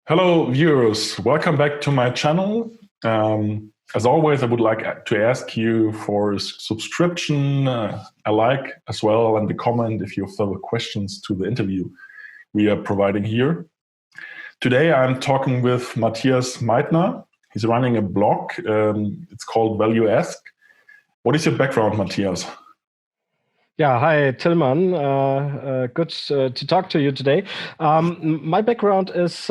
Hello, viewers. Welcome back to my channel. As always, I would like to ask you for a subscription, a like as well, and a comment if you have further questions to the interview we are providing here. Today, I'm talking with Matthias Meitner. He's running a blog. It's called valuation. What is your background, Matthias? Yeah, hi, Tillman. Good to talk to you today. My background is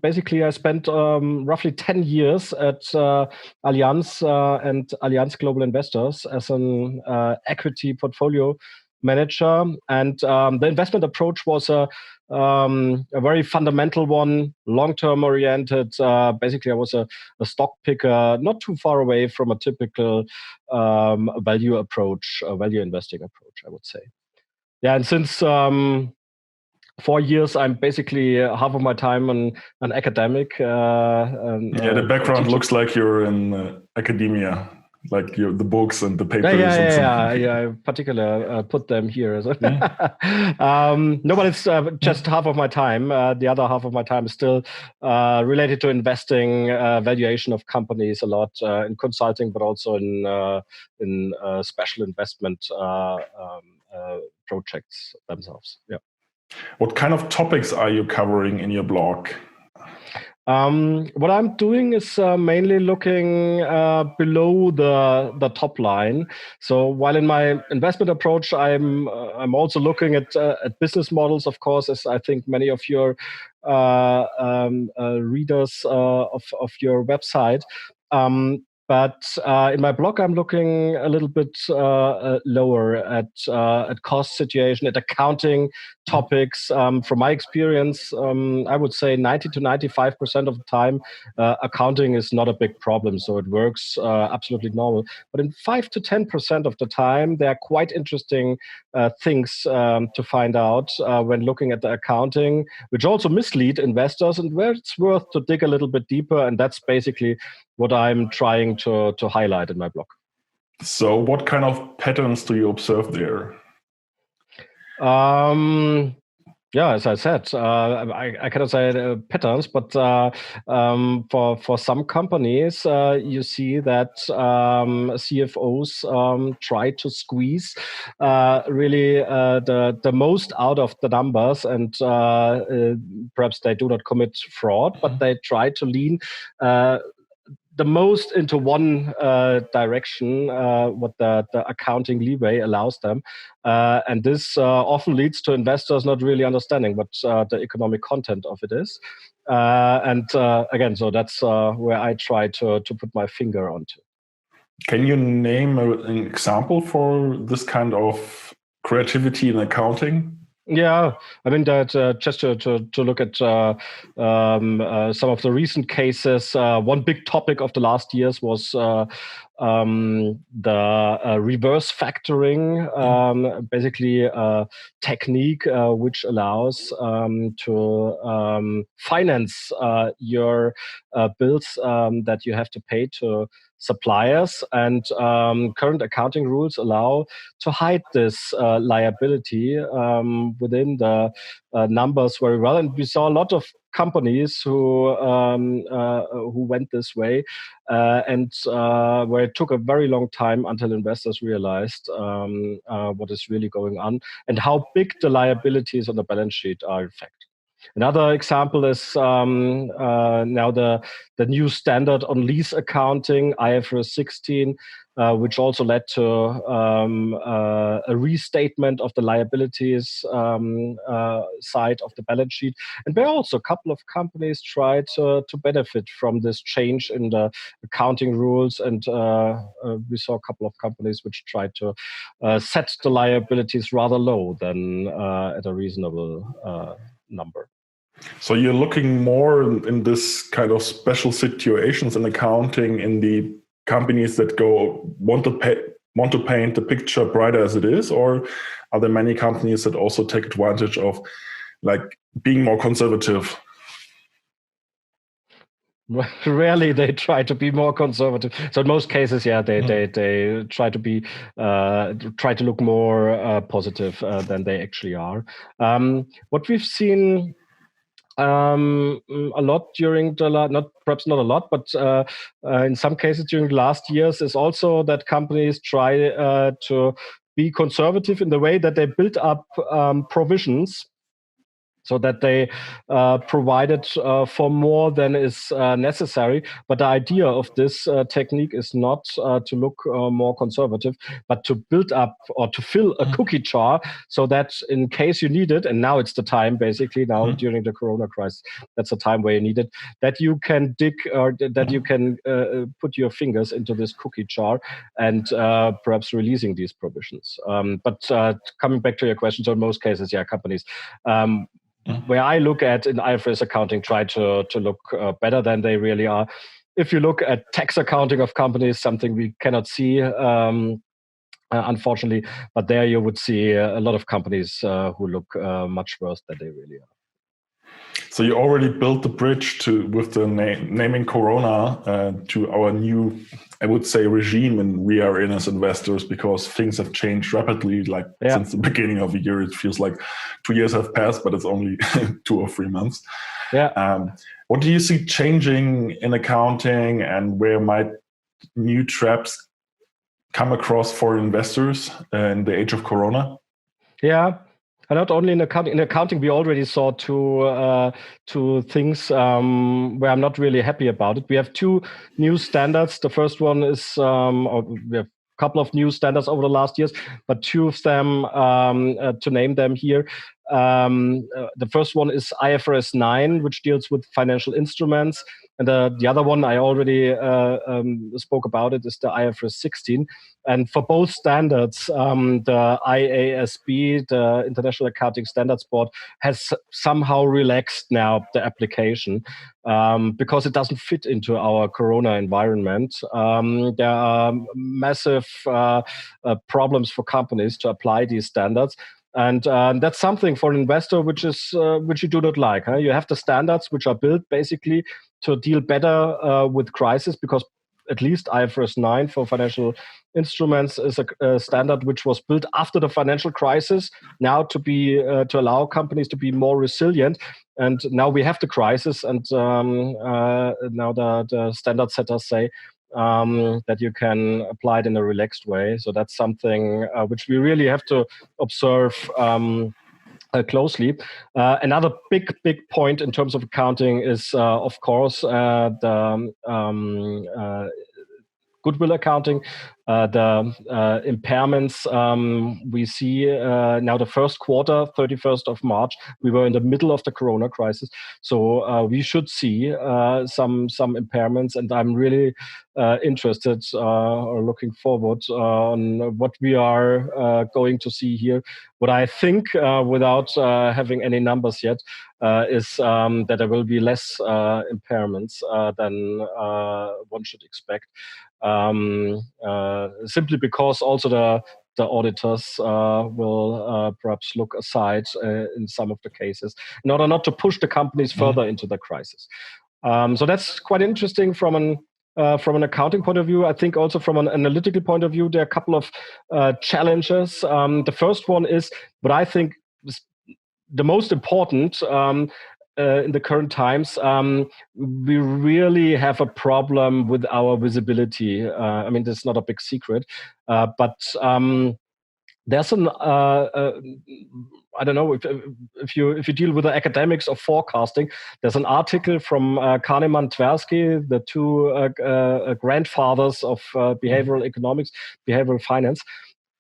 basically I spent roughly 10 years at Allianz and Allianz Global Investors as an equity portfolio manager. And the investment approach was a very fundamental one, long-term oriented. Basically, I was a stock picker, not too far away from a typical value approach, a value investing approach, I would say. Yeah, and since 4 years, I'm basically half of my time an academic. The background looks like you're in academia, like the books and the papers. I particularly put them here. No, but it's just half of my time. The other half of my time is still related to investing, valuation of companies a lot in consulting, but also in special investment projects themselves. Yeah. What kind of topics are you covering in your blog? What I'm doing is mainly looking below the top line. So while in my investment approach, I'm also looking at business models, of course, as I think many of your readers of your website. But in my blog, I'm looking a little bit lower at cost situation, at accounting topics. From my experience, I would say 90 to 95% of the time, accounting is not a big problem, so it works absolutely normal. But in 5 to 10% of the time, there are quite interesting things to find out when looking at the accounting, which also mislead investors, and where it's worth to dig a little bit deeper. And that's basically what I'm trying to highlight in my blog. So what kind of patterns do you observe there? Yeah, as I said, I cannot say patterns, but for some companies, you see that CFOs try to squeeze really the most out of the numbers, and perhaps they do not commit fraud, but they try to lean the most into one direction, what the accounting leeway allows them. And this often leads to investors not really understanding what the economic content of it is. And again, so that's where I try to put my finger onto. Can you name an example for this kind of creativity in accounting? Yeah, I mean that just to look at some of the recent cases. One big topic of the last years was the reverse factoring, basically a technique which allows to finance your bills that you have to pay to suppliers, and current accounting rules allow to hide this liability within the numbers very well. And we saw a lot of companies who went this way, and where it took a very long time until investors realized what is really going on and how big the liabilities on the balance sheet are in fact. Another example is now the new standard on lease accounting, IFRS 16, which also led to a restatement of the liabilities side of the balance sheet. And there are also a couple of companies tried to benefit from this change in the accounting rules. And we saw a couple of companies which tried to set the liabilities rather low than at a reasonable number. So you're looking more in this kind of special situations in accounting in the companies that want to paint the picture brighter as it is, or are there many companies that also take advantage of like being more conservative? Rarely they try to be more conservative. So in most cases, yeah, they try to be try to look more positive than they actually are. What we've seen A lot during perhaps not a lot, but in some cases during the last years is also that companies try to be conservative in the way that they build up provisions, so that they provided for more than is necessary. But the idea of this technique is not to look more conservative, but to build up or to fill a cookie jar, so that in case you need it, and now it's the time, basically now during the Corona crisis, that's the time where you need it, that you can dig, or that you can put your fingers into this cookie jar and perhaps releasing these provisions. But coming back to your question, so in most cases, companies where I look at in IFRS accounting try to look better than they really are. If you look at tax accounting of companies, something we cannot see, unfortunately, but there you would see a lot of companies who look much worse than they really are. So you already built the bridge with the naming Corona to our new, I would say, regime, and we are in as investors, because things have changed rapidly. Since the beginning of the year, it feels like 2 years have passed, but it's only 2 or 3 months. What do you see changing in accounting, and where might new traps come across for investors in the age of Corona? And not only in accounting. In accounting, we already saw two things where I'm not really happy about it. We have 2 new standards. The first one is, we have a couple of new standards over the last years, but 2 of them, to name them here. The first one is IFRS 9, which deals with financial instruments. And the other one, I already spoke about it, is the IFRS 16. And for both standards, the IASB, the International Accounting Standards Board, has somehow relaxed now the application because it doesn't fit into our Corona environment. There are massive problems for companies to apply these standards. And that's something for an investor which you do not like. You have the standards which are built basically to deal better with crisis, because at least IFRS 9 for financial instruments is a standard which was built after the financial crisis, now to allow companies to be more resilient. And now we have the crisis, and now the standard setters say that you can apply it in a relaxed way. So that's something which we really have to observe closely. Another big point in terms of accounting is, of course, the goodwill accounting, the impairments we see now. The first quarter, 31st of March, we were in the middle of the Corona crisis, so we should see some impairments, and I'm really interested or looking forward on what we are going to see here. What I think, without having any numbers yet, is that there will be less impairments than one should expect. Simply because also the auditors will perhaps look aside in some of the cases in order not to push the companies further into the crisis. So that's quite interesting from an accounting point of view. I think also from an analytical point of view, there are a couple of challenges. The first one is what I think is the most important in the current times. We really have a problem with our visibility. I mean, this is not a big secret, but there's an I don't know if you deal with the academics of forecasting. There's an article from Kahneman, Tversky, the 2 grandfathers of behavioral economics, behavioral finance,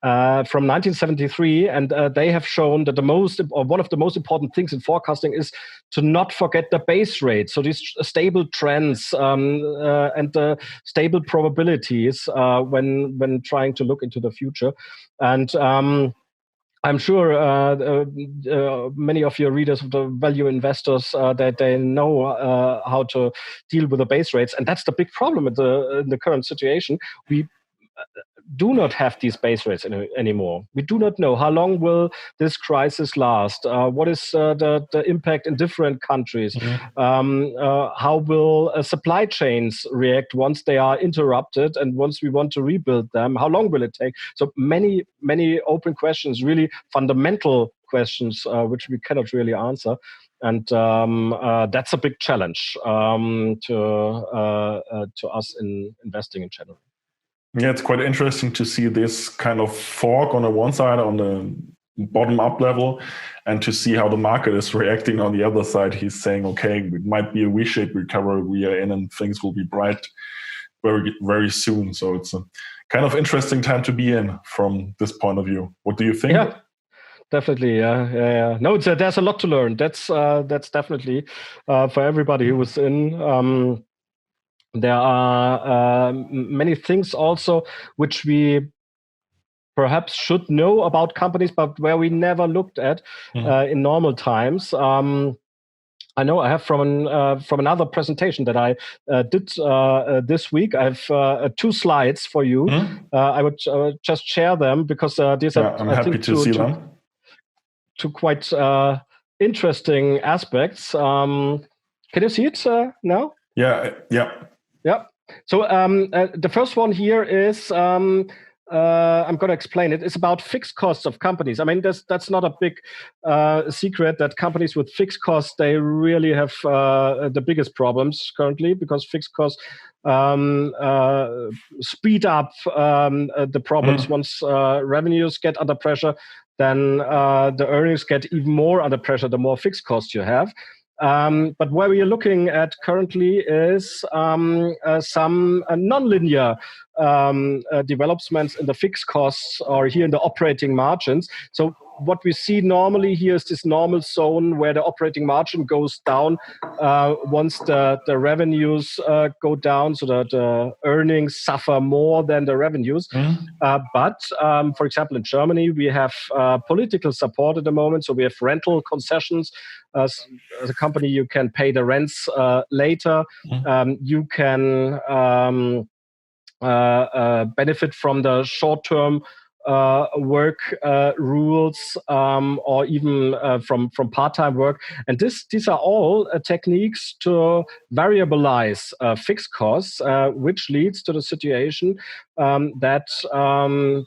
from 1973, and they have shown that one of the most important things in forecasting is to not forget the base rate. So these stable trends and stable probabilities when trying to look into the future. And I'm sure many of your readers of the value investors that they know how to deal with the base rates, and that's the big problem in the current situation. We do not have these base rates anymore. We do not know how long will this crisis last. What is the impact in different countries? How will supply chains react once they are interrupted, and once we want to rebuild them? How long will it take? So many open questions, really fundamental questions, which we cannot really answer. And that's a big challenge to us in investing in general. Yeah, it's quite interesting to see this kind of fork on the one side, on the bottom up level, and to see how the market is reacting on the other side. He's saying, okay, it might be a V-shaped recovery we are in and things will be bright very, very soon. So it's a kind of interesting time to be in from this point of view. What do you think? Yeah. Definitely, yeah. No, there's a lot to learn. That's definitely for everybody who was in. There are many things also which we perhaps should know about companies, but where we never looked at in normal times. I know I have from another presentation that I did this week. I have 2 slides for you. I would just share them because these are, I'm happy to see them. Two quite interesting aspects. Can you see it now? Yeah. So the first one here is I'm going to explain it. It's about fixed costs of companies. I mean, that's not a big secret that companies with fixed costs, they really have the biggest problems currently, because fixed costs speed up the problems. Once revenues get under pressure, then the earnings get even more under pressure the more fixed costs you have. But where we are looking at currently is some nonlinear developments in the fixed costs, or here in the operating margins. So what we see normally here is this normal zone where the operating margin goes down once the revenues go down, so that the earnings suffer more than the revenues. But for example, in Germany, we have political support at the moment. So we have rental concessions. As a company, you can pay the rents later. You can benefit from the short-term work rules, or even from part-time work. And these are all techniques to variabilize fixed costs, which leads to the situation that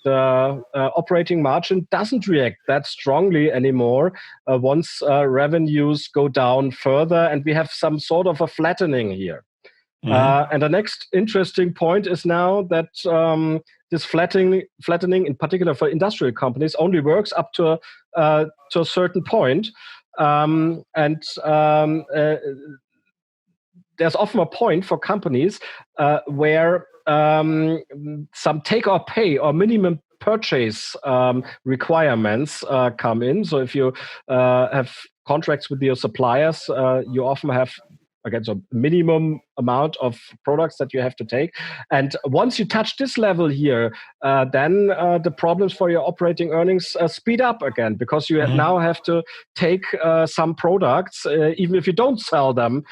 the operating margin doesn't react that strongly anymore once revenues go down further, and we have some sort of a flattening here. And the next interesting point is now that this flattening, in particular for industrial companies, only works up to a certain point. There's often a point for companies where some take or pay or minimum purchase requirements come in. So if you have contracts with your suppliers, you often have, again, so minimum amount of products that you have to take. And once you touch this level here, then the problems for your operating earnings speed up again, because you now have to take some products, even if you don't sell them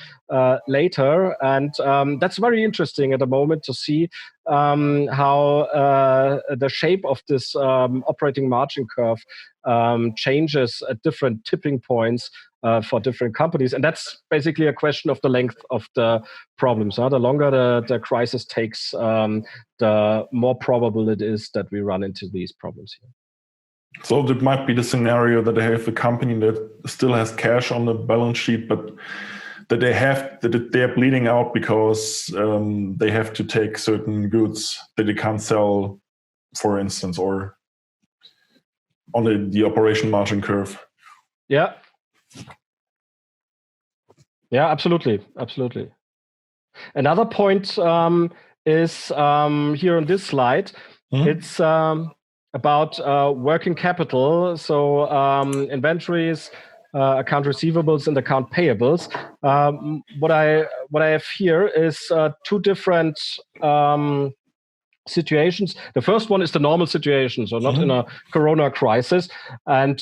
later. And that's very interesting at the moment to see how the shape of this operating margin curve changes at different tipping points for different companies. And that's basically a question of the length of the problems. The longer the crisis takes, the more probable it is that we run into these problems here. So that might be the scenario that they have a company that still has cash on the balance sheet, but that they're bleeding out because they have to take certain goods that they can't sell, for instance, or on the operation margin curve. Yeah, absolutely. Another point is here on this slide. It's about working capital, so inventories, account receivables, and account payables. What I have here is 2 different situations. The first one is the normal situation, so not in a corona crisis. And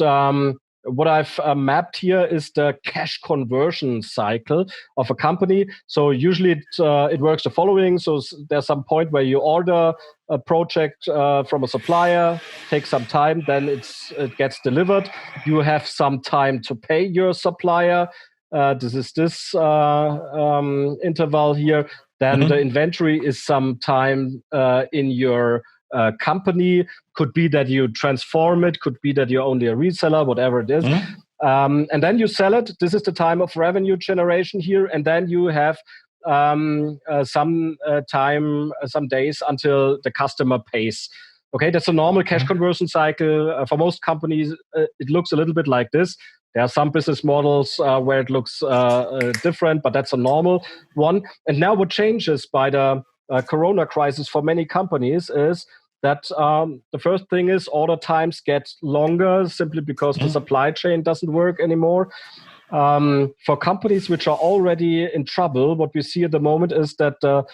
what I've mapped here is the cash conversion cycle of a company. So usually it works the following. So there's some point where you order a project from a supplier, takes some time, then it gets delivered. You have some time to pay your supplier. This is this interval here. Then the inventory is some time in your company. Could be that you transform it, could be that you're only a reseller, whatever it is. and then you sell it. This is the time of revenue generation here, and then you have some days until the customer pays. Okay, that's a normal cash conversion cycle. For most companies, it looks a little bit like this. There are some business models where it looks different, but that's a normal one. And now what changes by the Corona crisis for many companies is that the first thing is order times get longer simply because the supply chain doesn't work anymore. For companies which are already in trouble, what we see at the moment is that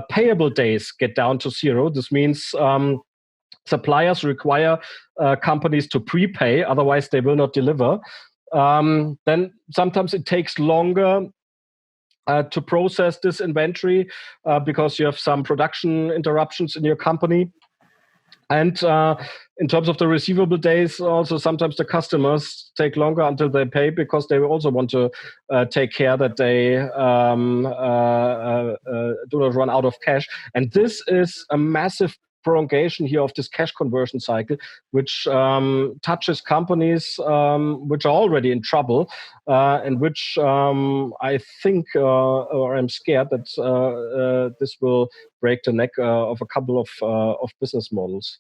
payable days get down to zero. This means suppliers require companies to prepay, otherwise they will not deliver. Then sometimes it takes longer to process this inventory because you have some production interruptions in your company. And in terms of the receivable days, also sometimes the customers take longer until they pay because they also want to take care that they do not run out of cash. And this is a massive prolongation here of this cash conversion cycle, which touches companies which are already in trouble, and which I think, or I'm scared that this will break the neck of a couple of business models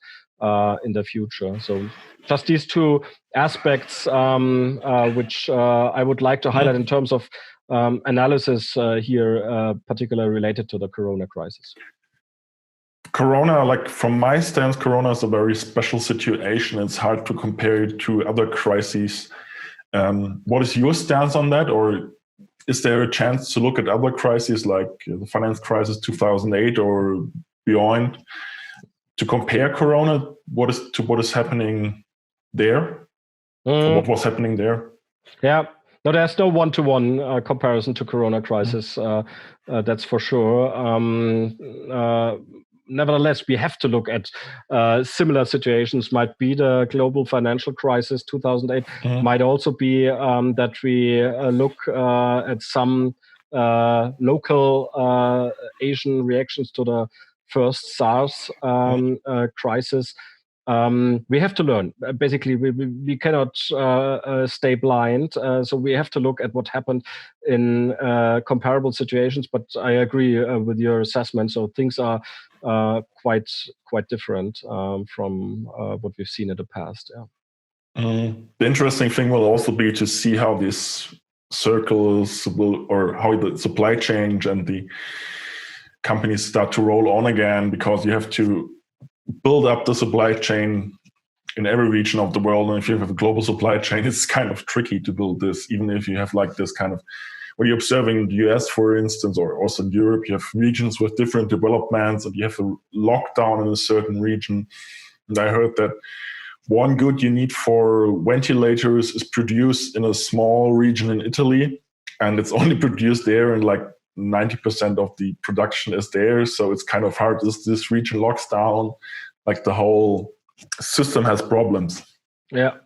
in the future. So just these two aspects which I would like to highlight in terms of analysis here, particularly related to the Corona crisis. Corona, like from my stance, Corona is a very special situation. It's hard to compare it to other crises. What is your stance on that? Or is there a chance to look at other crises like the finance crisis 2008 or beyond to compare Corona? What is happening there? What was happening there? Yeah. No, there's no one-to-one comparison to Corona crisis. That's for sure. Nevertheless, we have to look at similar situations. Might be the global financial crisis 2008. Might also be that we look at some local Asian reactions to the first SARS crisis. We have to learn. Basically, we cannot stay blind. So we have to look at what happened in comparable situations. But I agree with your assessment. So things are quite different from what we've seen in the past. Yeah. The interesting thing will also be to see how these circles will, or how the supply chain and the companies start to roll on again, because you have to build up the supply chain in every region of the world. And if you have a global supply chain, it's kind of tricky to build this, even if you have like this kind of, what you're observing in the US, for instance, or also in Europe, you have regions with different developments and you have a lockdown in a certain region. And I heard that one good you need for ventilators is produced in a small region in Italy, and it's only produced there, and like 90% of the production is there. So it's kind of hard. This region locks down, like the whole system has problems. Yeah.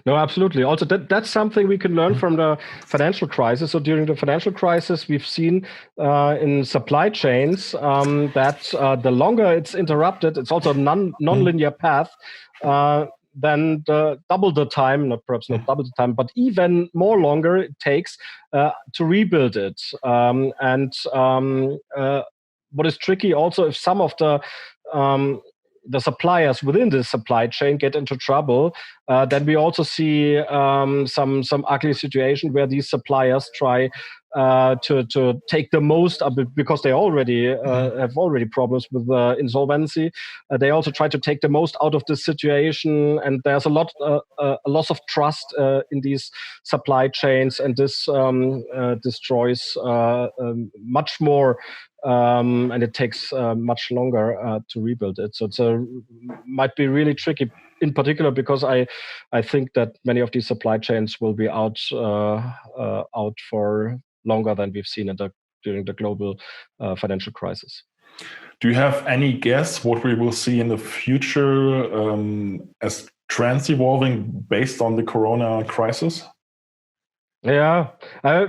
No, absolutely. Also, that's something we can learn from the financial crisis. So during the financial crisis, we've seen in supply chains that the longer it's interrupted, it's also a non-linear path. Then double the time, perhaps not double the time, but even more longer it takes to rebuild it. And what is tricky also, if some of the suppliers within the supply chain get into trouble, then we also see some ugly situation where these suppliers try to take the most of it, because they already have problems with insolvency. They also try to take the most out of this situation, and there's a loss of trust in these supply chains, and this destroys much more. And it takes much longer to rebuild it. So it might be really tricky, in particular because I think that many of these supply chains will be out for longer than we've seen during the global financial crisis. Do you have any guess what we will see in the future as trends evolving based on the Corona crisis? Yeah, I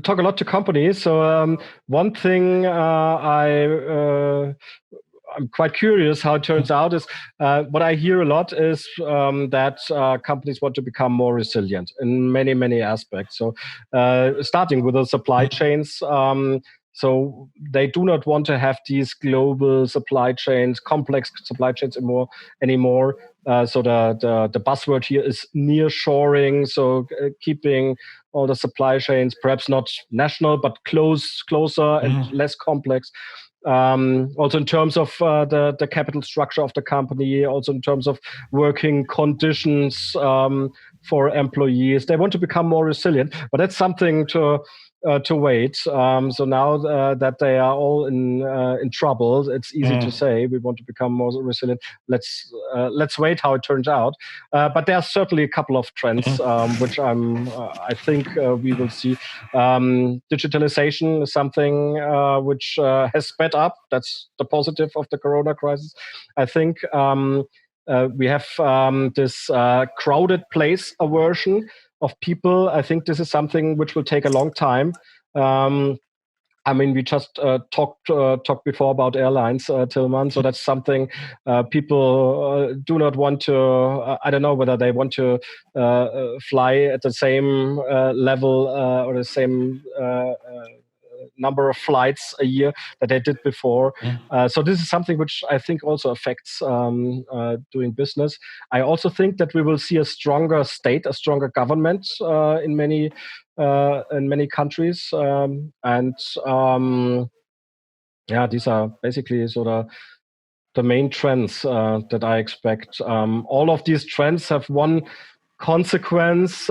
talk a lot to companies. So one thing I I'm quite curious how it turns out. Is what I hear a lot is that companies want to become more resilient in many aspects. So starting with the supply chains. So they do not want to have these global supply chains, complex supply chains anymore. So the buzzword here is nearshoring. So keeping all the supply chains, perhaps not national, but closer and less complex. Also in terms of the capital structure of the company, also in terms of working conditions for employees. They want to become more resilient, but that's something to wait. So now that they are all in trouble, it's easy to say we want to become more resilient. Let's wait how it turns out. But there are certainly a couple of trends which I think we will see. Digitalization is something which has sped up. That's the positive of the Corona crisis. I think we have this crowded place aversion of people. I think this is something which will take a long time. I mean, we just talked before about airlines, Tillman. So that's something people do not want to. I don't know whether they want to fly at the same level or the same number of flights a year that they did before. So this is something which I think also affects doing business. I also think that we will see a stronger state, a stronger government in many countries, these are basically sort of the main trends that I expect. All of these trends have one consequence.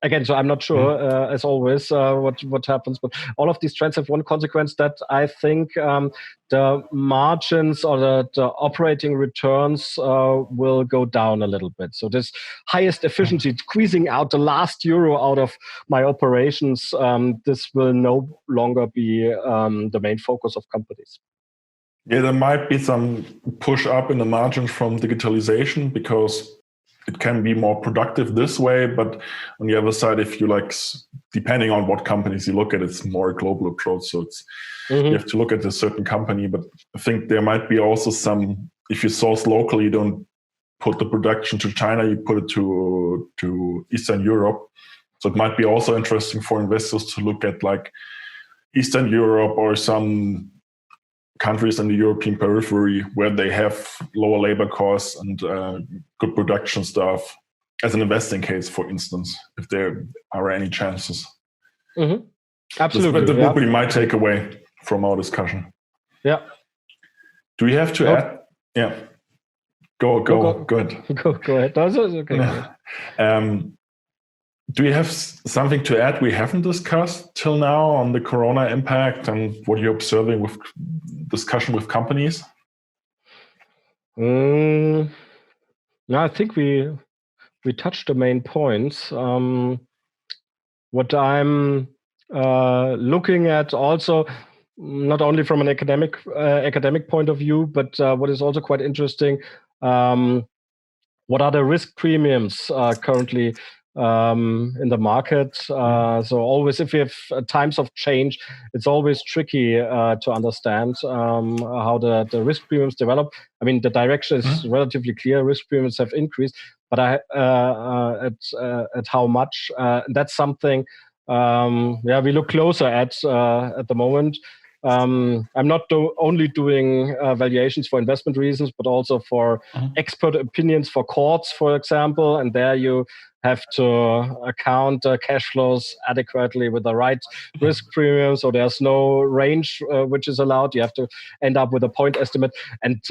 Again, so I'm not sure, as always, what happens, but all of these trends have one consequence, that I think the margins or the operating returns will go down a little bit. So this highest efficiency, squeezing out the last euro out of my operations, this will no longer be the main focus of companies. Yeah, there might be some push up in the margins from digitalization, because it can be more productive this way. But on the other side, if you depending on what companies you look at, it's more a global approach. So it's you have to look at a certain company. But I think there might be also some, if you source locally, you don't put the production to China, you put it to Eastern Europe. So it might be also interesting for investors to look at Eastern Europe or some countries in the European periphery where they have lower labor costs and good production stuff as an investing case, for instance, if there are any chances. Absolutely. That would be my takeaway from our discussion. Yeah. Do we have to add? Yeah. Go ahead. Go ahead. That's okay. Do you have something to add we haven't discussed till now on the Corona impact and what you're observing with discussion with companies? No, I think we touched the main points. What I'm looking at also, not only from an academic point of view, but what is also quite interesting, what are the risk premiums currently in the market? So always, if you have times of change, it's always tricky to understand how the risk premiums develop. I mean, the direction is relatively clear. Risk premiums have increased, but at how much? That's something we look closer at the moment. I'm not only doing valuations for investment reasons, but also for expert opinions for courts, for example. And there you have to account cash flows adequately with the right risk premium. So there's no range which is allowed. You have to end up with a point estimate. And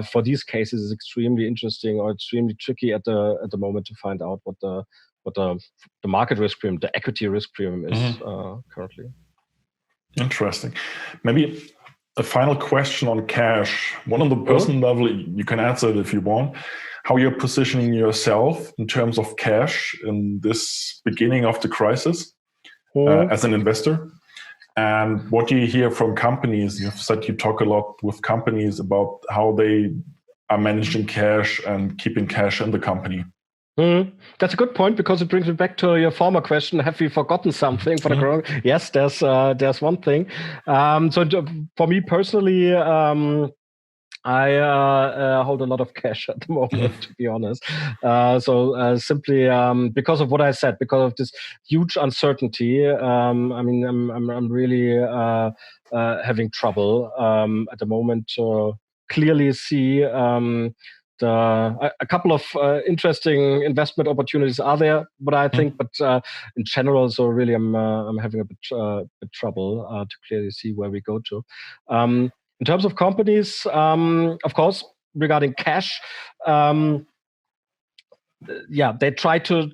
for these cases, it's extremely interesting or extremely tricky at the moment to find out what the market risk premium, the equity risk premium is currently. Interesting. Maybe a final question on cash. One on the personal level, you can answer it if you want. How you're positioning yourself in terms of cash in this beginning of the crisis as an investor, and what do you hear from companies? You've said you talk a lot with companies about how they are managing cash and keeping cash in the company. That's a good point, because it brings me back to your former question. Have we forgotten something for the corona? Yes, there's one thing. So for me personally, I hold a lot of cash at the moment, to be honest. Simply because of what I said, because of this huge uncertainty, I mean, I'm really having trouble at the moment to clearly see a couple of interesting investment opportunities are there, but I think, but in general, so really, I'm having a bit trouble to clearly see where we go to. In terms of companies, of course, regarding cash, they try to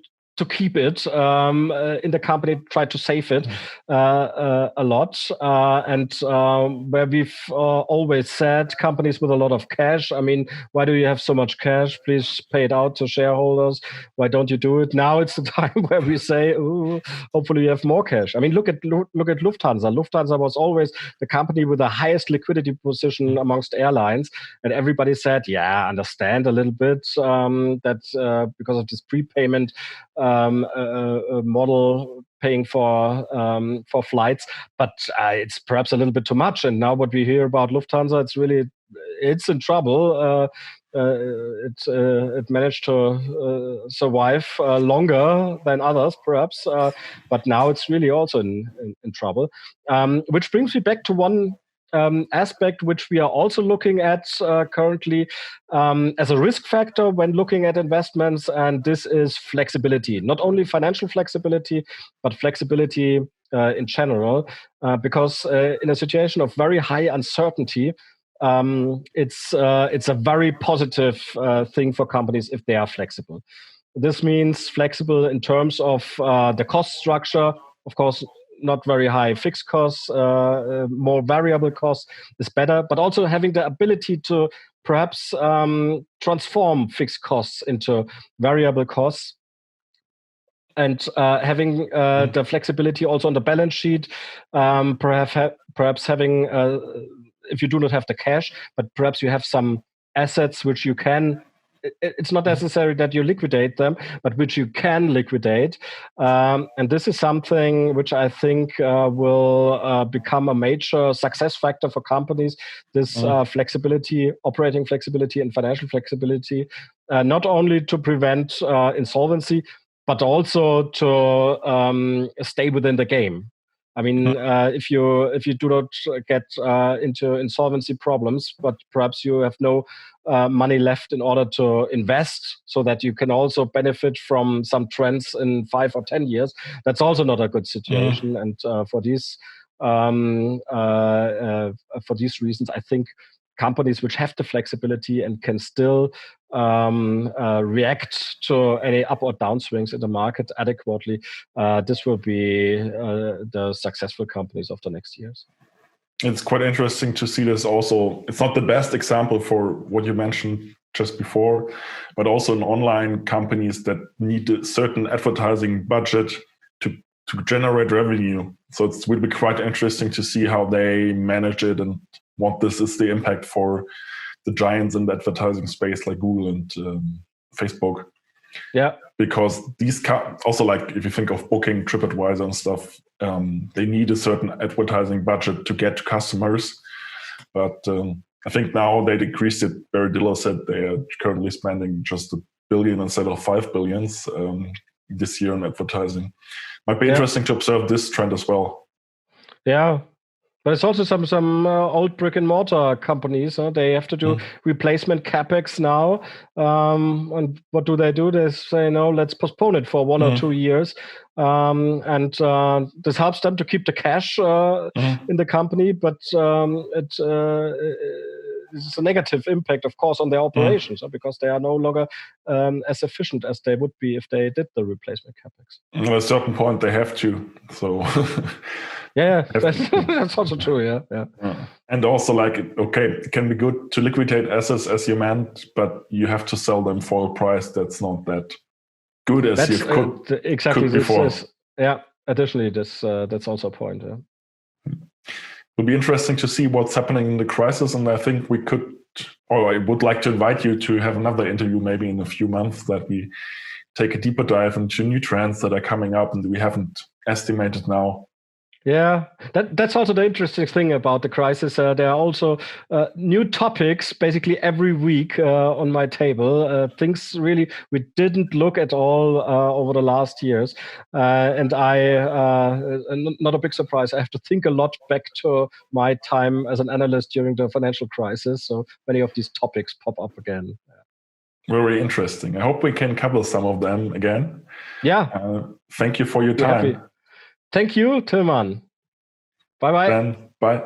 keep it in the company, try to save it a lot. Where we've always said, companies with a lot of cash, I mean, why do you have so much cash? Please pay it out to shareholders. Why don't you do it? Now it's the time where we say, ooh, hopefully you have more cash. I mean, look at Lufthansa. Lufthansa was always the company with the highest liquidity position amongst airlines. And everybody said, yeah, understand a little bit that because of this prepayment model paying for flights, but it's perhaps a little bit too much. And now what we hear about Lufthansa, it's in trouble. It managed to survive longer than others, perhaps, but now it's really also in trouble. Which brings me back to one aspect which we are also looking at currently as a risk factor when looking at investments, and this is flexibility. Not only financial flexibility, but flexibility in general, because in a situation of very high uncertainty, it's a very positive thing for companies if they are flexible. This means flexible in terms of the cost structure, of course. Not very high fixed costs, more variable costs is better, but also having the ability to perhaps transform fixed costs into variable costs, and having the flexibility also on the balance sheet, perhaps having, if you do not have the cash, but perhaps you have some assets which you can, it's not necessary that you liquidate them, but which you can liquidate. And this is something which I think will become a major success factor for companies. This flexibility, operating flexibility and financial flexibility, not only to prevent insolvency, but also to stay within the game. I mean, if you do not get into insolvency problems, but perhaps you have no money left in order to invest, so that you can also benefit from some trends in 5 or 10 years, that's also not a good situation. And for these reasons, I think companies which have the flexibility and can still react to any up or down swings in the market adequately, this will be the successful companies of the next years. It's quite interesting to see this also. It's not the best example for what you mentioned just before, but also in online companies that need a certain advertising budget to generate revenue. So it will be quite interesting to see how they manage it and what this is the impact for the giants in the advertising space like Google and Facebook. Yeah, because these also, like if you think of Booking, TripAdvisor and stuff, they need a certain advertising budget to get to customers. But I think now they decreased it. Barry Diller said they are currently spending just $1 billion instead of $5 billion this year on advertising. Might be interesting to observe this trend as well. Yeah. But it's also some old brick and mortar companies. They have to do replacement capex now. And what do? They say, no, let's postpone it for 1 or 2 years. And this helps them to keep the cash in the company. But it's a negative impact, of course, on their operations because they are no longer as efficient as they would be if they did the replacement capex. At a certain point, they have to. So. Yeah, that's also true. Yeah. And also, like, okay, it can be good to liquidate assets as you meant, but you have to sell them for a price that's not that good as you could exactly could before. Additionally, that's also a point. Yeah. It'll be interesting to see what's happening in the crisis, and I think I would like to invite you to have another interview maybe in a few months that we take a deeper dive into new trends that are coming up and we haven't estimated now. Yeah, that's also the interesting thing about the crisis. There are also new topics basically every week on my table. Things really we didn't look at all over the last years, and not a big surprise. I have to think a lot back to my time as an analyst during the financial crisis. So many of these topics pop up again. Very interesting. I hope we can cover some of them again. Yeah. Thank you for your Be time. happy. Thank you, Tilman. Bye bye. Then, bye.